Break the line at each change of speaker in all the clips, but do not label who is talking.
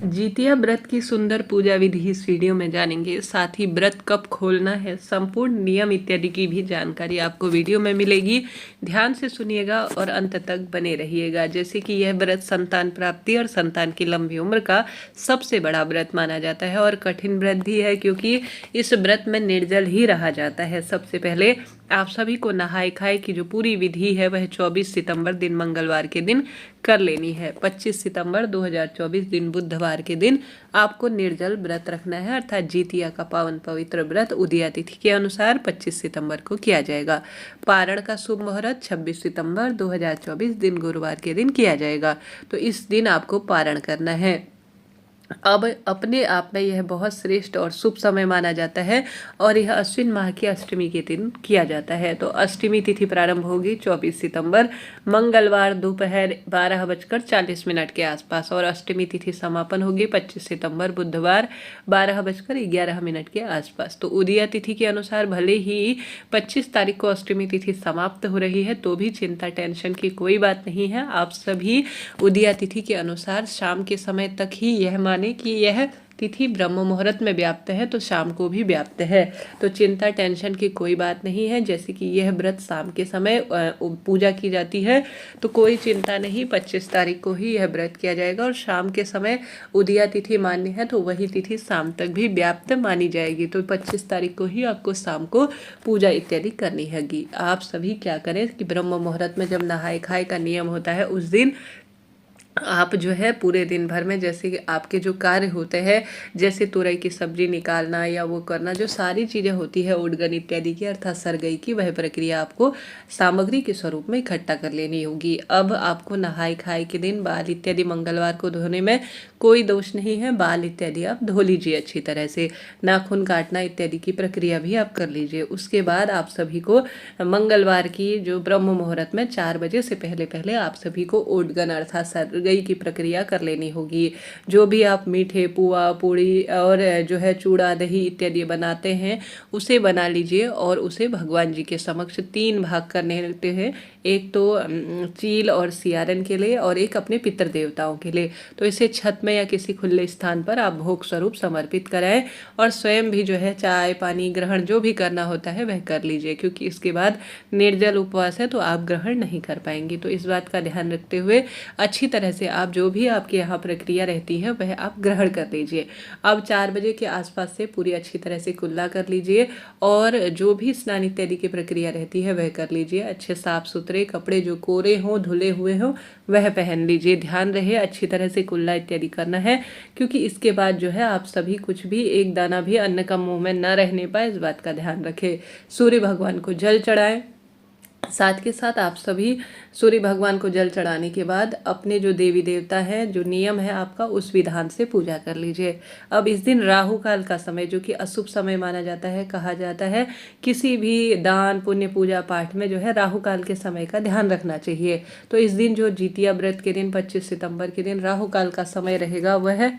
जितिया व्रत की सुंदर पूजा विधि इस वीडियो में जानेंगे। साथ ही व्रत कब खोलना है, संपूर्ण नियम इत्यादि की भी जानकारी आपको वीडियो में मिलेगी। ध्यान से सुनिएगा और अंत तक बने रहिएगा। जैसे कि यह व्रत संतान प्राप्ति और संतान की लंबी उम्र का सबसे बड़ा व्रत माना जाता है और कठिन व्रत भी है, क्योंकि इस व्रत में निर्जल ही रहा जाता है। सबसे पहले आप सभी को नहाय खाए की जो पूरी विधि है वह 24 सितंबर दिन मंगलवार के दिन कर लेनी है। 25 सितंबर 2024 दिन बुधवार के दिन आपको निर्जल व्रत रखना है, अर्थात जितिया का पावन पवित्र व्रत उदया तिथि के अनुसार 25 सितंबर को किया जाएगा। पारण का शुभ मुहूर्त 26 सितंबर 2024 दिन गुरुवार के दिन किया जाएगा। तो इस दिन आपको पारण करना है। अब अपने आप में यह बहुत श्रेष्ठ और शुभ समय माना जाता है और यह अश्विन माह की अष्टमी के दिन किया जाता है। तो अष्टमी तिथि प्रारंभ होगी 24 सितंबर मंगलवार दोपहर 12:40 के आसपास और अष्टमी तिथि समापन होगी 25 सितंबर बुधवार 12:11 के आसपास। तो उदया तिथि के अनुसार भले ही 25 तारीख को अष्टमी तिथि समाप्त हो रही है, तो भी चिंता टेंशन की कोई बात नहीं है। आप सभी उदया तिथि के अनुसार शाम के समय तक ही यह माने कि यह तिथि ब्रह्म मुहूर्त में व्याप्त है, तो शाम को भी व्याप्त है। तो चिंता टेंशन की कोई बात नहीं है। जैसे कि यह व्रत शाम के समय पूजा की जाती है, तो कोई चिंता नहीं। 25 तारीख को ही यह व्रत किया जाएगा और शाम के समय उदया तिथि मान्य है, तो वही तिथि शाम तक भी व्याप्त मानी जाएगी। तो 25 तारीख को ही आपको शाम को पूजा इत्यादि करनी हैगी। आप सभी क्या करें कि ब्रह्म मुहूर्त में जब नहाय खाए का नियम होता है, उस दिन आप जो है पूरे दिन भर में जैसे कि आपके जो कार्य होते हैं, जैसे तुरई की सब्जी निकालना या वो करना, जो सारी चीज़ें होती है उड़गन इत्यादि की अर्थात सरगई की, वह प्रक्रिया आपको सामग्री के स्वरूप में इकट्ठा कर लेनी होगी। अब आपको नहाय खाए के दिन बाल इत्यादि मंगलवार को धोने में कोई दोष नहीं है। बाल इत्यादि आप धो लीजिए अच्छी तरह से। नाखून काटना इत्यादि की प्रक्रिया भी आप कर लीजिए। उसके बाद आप सभी को मंगलवार की जो ब्रह्म मुहूर्त में 4 बजे से पहले पहले आप सभी को ओडगन अर्थात सरगई की प्रक्रिया कर लेनी होगी। जो भी आप मीठे पुआ पूड़ी और जो है चूड़ा दही इत्यादि बनाते हैं, उसे बना लीजिए और उसे भगवान जी के समक्ष 3 भाग करने होते हैं। एक तो चील और सियारन के लिए और एक अपने पितृ देवताओं के लिए। तो इसे छत में या किसी खुले स्थान पर आप भोग स्वरूप समर्पित कराएं और स्वयं भी जो है चाय पानी ग्रहण जो भी करना होता है वह कर लीजिए, क्योंकि इसके बाद निर्जल उपवास है तो आप ग्रहण नहीं कर पाएंगे। तो इस बात का ध्यान रखते हुए अच्छी तरह से आप जो भी आपके यहाँ प्रक्रिया रहती है वह आप ग्रहण कर लीजिए। अब 4 बजे के आसपास से पूरी अच्छी तरह से कुल्ला कर लीजिए और जो भी स्नान इत्यादि की प्रक्रिया रहती है वह कर लीजिए। अच्छे साफ सुथरे कपड़े जो कोरे हों धुले हुए हों वह पहन लीजिए। ध्यान रहे अच्छी तरह से कुल्ला इत्यादि करना है, क्योंकि इसके बाद जो है आप सभी कुछ भी एक दाना भी अन्न का मुंह में न रहने पाए, इस बात का ध्यान रखें। सूर्य भगवान को जल चढ़ाएं। साथ के साथ आप सभी सूर्य भगवान को जल चढ़ाने के बाद अपने जो देवी देवता हैं, जो नियम है आपका, उस विधान से पूजा कर लीजिए। अब इस दिन राहु काल का समय जो कि अशुभ समय माना जाता है, कहा जाता है किसी भी दान पुण्य पूजा पाठ में जो है राहु काल के समय का ध्यान रखना चाहिए। तो इस दिन जो जितिया व्रत के दिन 25 सितंबर के दिन राहु काल का समय रहेगा वह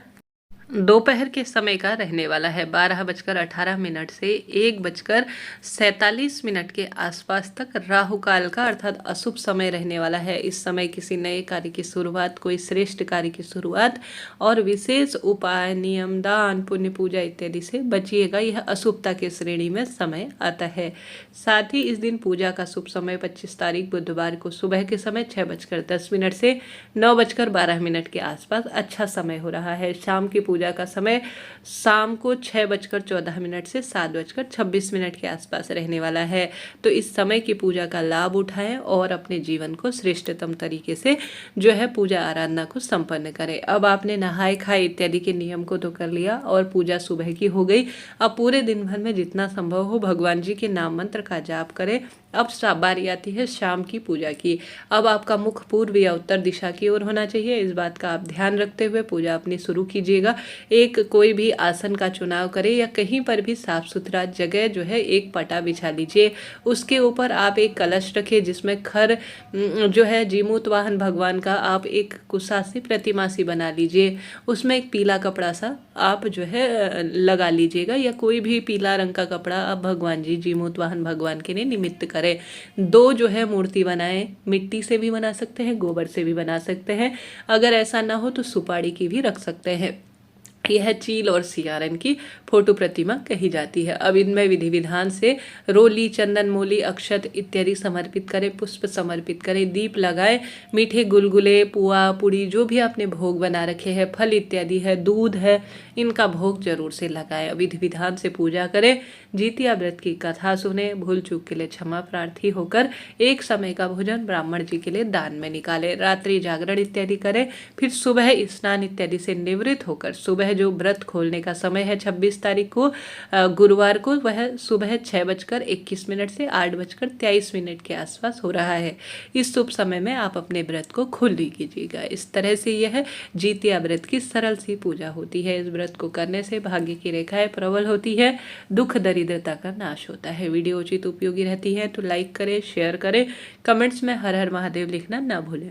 दोपहर के समय का रहने वाला है। 12:18 से 1:47 के आसपास तक राहु काल का अर्थात अशुभ समय रहने वाला है। इस समय किसी नए कार्य की शुरुआत, कोई श्रेष्ठ कार्य की शुरुआत और विशेष उपाय नियम दान पुण्य पूजा इत्यादि से बचिएगा। यह अशुभता के श्रेणी में समय आता है। साथ ही इस दिन पूजा का शुभ समय 25 तारीख बुधवार को सुबह के समय 6:10 से 9:12 के आसपास अच्छा समय हो रहा है। शाम की पूजा का समय शाम को 6:14 से 7:26 के आसपास रहने वाला है। तो इस समय की पूजा का लाभ उठाएं और अपने जीवन को श्रेष्ठतम तरीके से जो है पूजा आराधना को संपन्न करें। अब आपने नहाए खाए इत्यादि के नियम को तो कर लिया और पूजा सुबह की हो गई। अब पूरे दिन भर में जितना संभव हो भगवान जी के नाम मंत्र का जाप करें। अब बारी आती है शाम की पूजा की। अब आपका मुख पूर्व या उत्तर दिशा की ओर होना चाहिए। इस बात का आप ध्यान रखते हुए पूजा अपनी शुरू कीजिएगा। एक कोई भी आसन का चुनाव करें या कहीं पर भी साफ सुथरा जगह जो है एक पटा बिछा लीजिए। उसके ऊपर आप एक कलश रखें जिसमें खर जो है जीमूत वाहन भगवान का आप एक कुसा सी प्रतिमा सी बना लीजिए। उसमें एक पीला कपड़ा सा आप जो है लगा लीजिएगा या कोई भी पीला रंग का कपड़ा आप भगवान जी जीमूत वाहन भगवान के लिए निमित्त करें। 2 जो है मूर्ति बनाएं। मिट्टी से भी बना सकते हैं, गोबर से भी बना सकते हैं। अगर ऐसा ना हो तो सुपारी की भी रख सकते हैं। यह चील और सियारन की फोटो प्रतिमा कही जाती है। अब इनमें विधि विधान से रोली, चंदन, मूली, अक्षत इत्यादि समर्पित करें, पुष्प समर्पित करें, दीप लगाएं, मीठे गुलगुले, पुआ, पूड़ी जो भी आपने भोग बना रखे हैं, फल इत्यादि है, दूध है, इनका भोग जरूर से लगाएं। विधि विधान से पूजा करें, जितिया व्रत की कथा सुने, भूल चूक के लिए क्षमा प्रार्थी होकर एक समय का भोजन ब्राह्मण जी के लिए दान में निकालें, रात्रि जागरण इत्यादि करें, फिर सुबह स्नान इत्यादि से निवृत्त होकर सुबह जो व्रत खोलने का समय है 26 तारीख को गुरुवार को, वह सुबह 6:21 से 8:23 के आसपास हो रहा है। इस शुभ समय में आप अपने व्रत को खोल लीजिएगा। इस तरह से यह जितिया व्रत की सरल सी पूजा होती है। इस व्रत को करने से भाग्य की रेखाएं प्रबल होती है, दुख दरिद्रता का नाश होता है। वीडियो उचित उपयोगी रहती है तो लाइक करें, शेयर करें, कमेंट्स में हर हर महादेव लिखना ना भूलें।